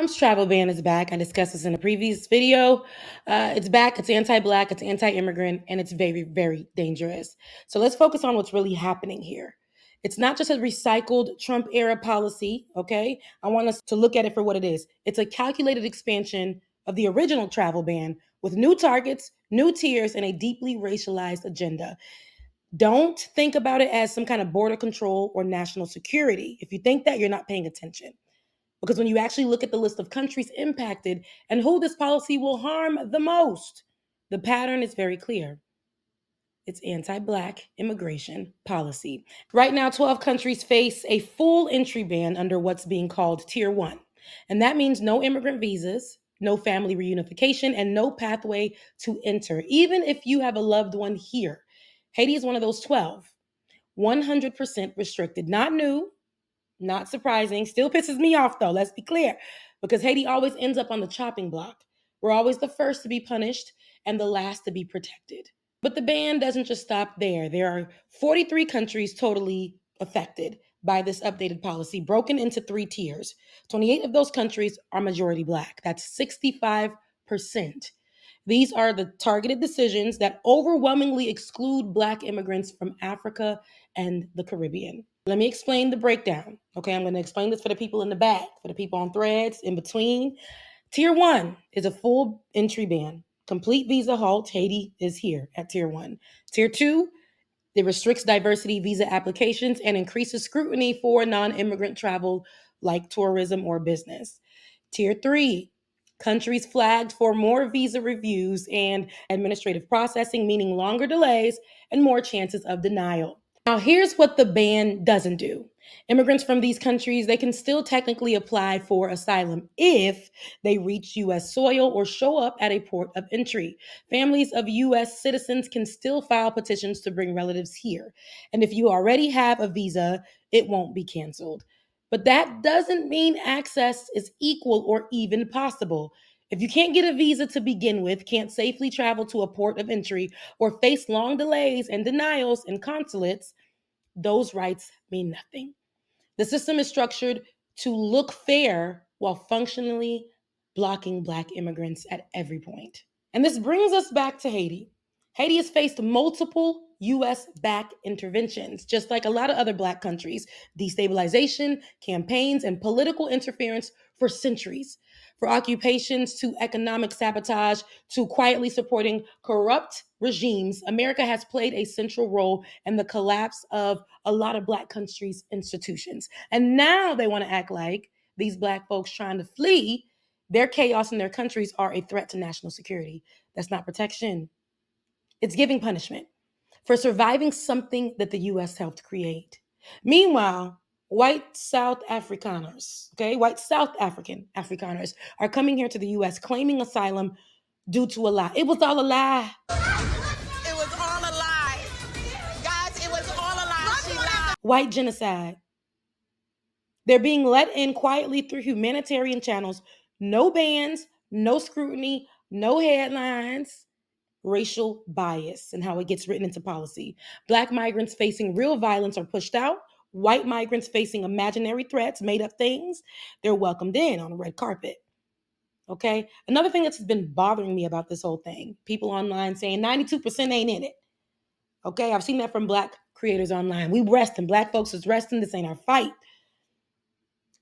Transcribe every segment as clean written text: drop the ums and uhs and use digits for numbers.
Trump's travel ban is back. I discussed this in a previous video. It's back. It's anti-Black, it's anti-immigrant, and it's very, very dangerous. So let's focus on what's really happening here. It's not just a recycled Trump era policy, okay? I want us to look at it for what it is. It's a calculated expansion of the original travel ban with new targets, new tiers, and a deeply racialized agenda. Don't think about it as some kind of border control or national security. If you think that, you're not paying attention. Because when you actually look at the list of countries impacted and who this policy will harm the most, the pattern is very clear. It's anti-Black immigration policy. Right now, 12 countries face a full entry ban under what's being called Tier 1. And that means no immigrant visas, no family reunification, and no pathway to enter, even if you have a loved one here. Haiti is one of those 12. 100% restricted, not new, not surprising. Still pisses me off though, let's be clear, because Haiti always ends up on the chopping block. We're always the first to be punished and the last to be protected. But the ban doesn't just stop there. There are 43 countries totally affected by this updated policy, broken into 3 tiers. 28 of those countries are majority Black. That's 65%. These are the targeted decisions that overwhelmingly exclude Black immigrants from Africa and the Caribbean. Let me explain the breakdown. Okay, I'm going to explain this for the people in the back, for the people on threads, in between. Tier 1 is a full entry ban. Complete visa halt. Haiti is here at Tier 1. Tier 2, it restricts diversity visa applications and increases scrutiny for non-immigrant travel like tourism or business. Tier 3, countries flagged for more visa reviews and administrative processing, meaning longer delays and more chances of denial. Now, here's what the ban doesn't do. Immigrants from these countries, they can still technically apply for asylum if they reach U.S. soil or show up at a port of entry. Families of U.S. citizens can still file petitions to bring relatives here. And if you already have a visa, it won't be canceled. But that doesn't mean access is equal or even possible. If you can't get a visa to begin with, can't safely travel to a port of entry, or face long delays and denials in consulates, those rights mean nothing. The system is structured to look fair while functionally blocking Black immigrants at every point. And this brings us back to Haiti. Haiti has faced multiple US-backed interventions, just like a lot of other Black countries, destabilization, campaigns, and political interference for centuries. For occupations to economic sabotage to quietly supporting corrupt regimes, America has played a central role in the collapse of a lot of Black countries' institutions. And now they want to act like these Black folks trying to flee their chaos in their countries are a threat to national security. That's not protection. It's giving punishment for surviving something that the US helped create. Meanwhile, white South Afrikaners, white South African Afrikaners are coming here to the US claiming asylum due to a lie. It was all a lie. It was all a lie. Guys, it was all a lie. She lied. White genocide. They're being let in quietly through humanitarian channels. No bans, no scrutiny, no headlines. Racial bias and how it gets written into policy. Black migrants facing real violence are pushed out. White migrants facing imaginary threats, made up things, they're welcomed in on a red carpet. Okay? Another thing that's been bothering me about this whole thing, people online saying 92% ain't in it. Okay? I've seen that from Black creators online. We resting. Black folks is resting. This ain't our fight.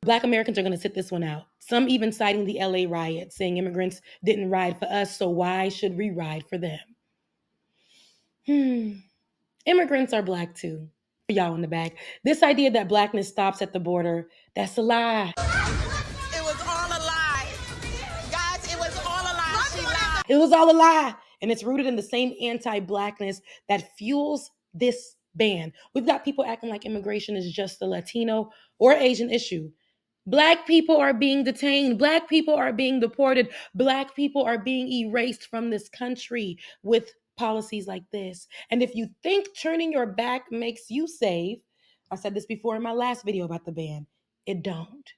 Black Americans are going to sit this one out. Some even citing the LA riot, saying immigrants didn't ride for us, so why should we ride for them? Immigrants are Black too. For y'all in the back. This idea that Blackness stops at the border, that's a lie. It was all a lie. Guys, it was all a lie. She lied. It was all a lie. And it's rooted in the same anti-Blackness that fuels this ban. We've got people acting like immigration is just a Latino or Asian issue. Black people are being detained. Black people are being deported. Black people are being erased from this country with policies like this. And if you think turning your back makes you safe, I said this before in my last video about the ban, it don't.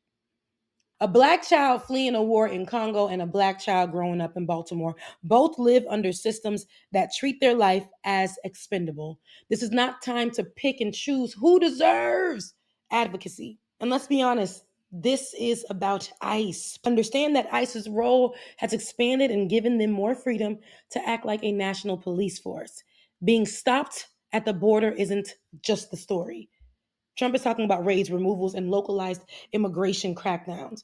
A Black child fleeing a war in Congo and a Black child growing up in Baltimore both live under systems that treat their life as expendable. This is not time to pick and choose who deserves advocacy. And let's be honest, This is about ICE. Understand that ICE's role has expanded and given them more freedom to act like a national police force. Being stopped at the border isn't just the story. Trump is talking about raids, removals, and localized immigration crackdowns.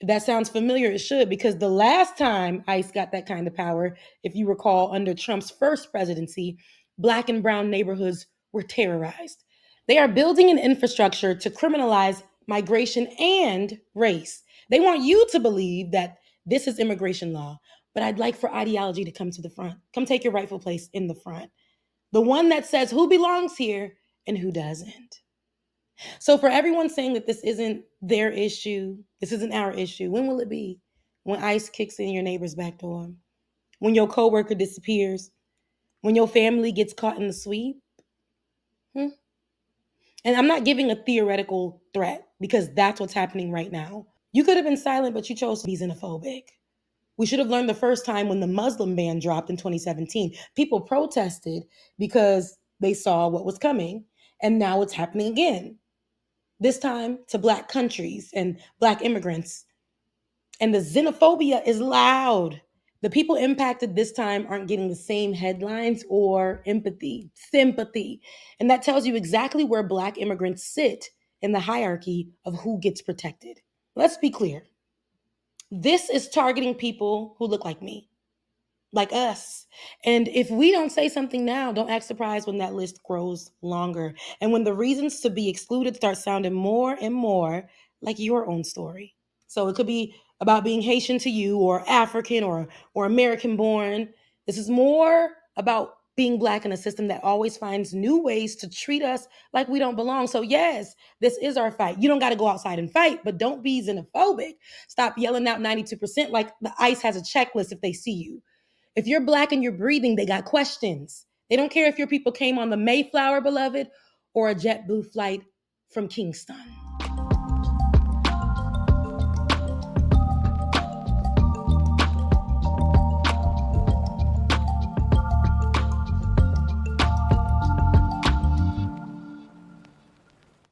If that sounds familiar, it should, because the last time ICE got that kind of power, if you recall, under Trump's first presidency, Black and brown neighborhoods were terrorized. They are building an infrastructure to criminalize migration and race. They want you to believe that this is immigration law, but I'd like for ideology to come to the front. Come take your rightful place in the front. The one that says who belongs here and who doesn't. So for everyone saying that this isn't their issue, this isn't our issue, when will it be? When ICE kicks in your neighbor's back door? When your coworker disappears? When your family gets caught in the sweep? Hmm? And I'm not giving a theoretical threat because that's what's happening right now. You could have been silent, but you chose to be xenophobic. We should have learned the first time when the Muslim ban dropped in 2017. People protested because they saw what was coming, and now it's happening again. This time to Black countries and Black immigrants. And the xenophobia is loud. The people impacted this time aren't getting the same headlines or empathy, sympathy. And that tells you exactly where Black immigrants sit in the hierarchy of who gets protected. Let's be clear. This is targeting people who look like me, like us. And if we don't say something now, don't act surprised when that list grows longer. And when the reasons to be excluded start sounding more and more like your own story. So it could be about being Haitian to you, or African, or American born. This is more about being Black in a system that always finds new ways to treat us like we don't belong. So yes, this is our fight. You don't got to go outside and fight, but don't be xenophobic. Stop yelling out 92% like the ICE has a checklist if they see you. If you're Black and you're breathing, they got questions. They don't care if your people came on the Mayflower, beloved, or a JetBlue flight from Kingston.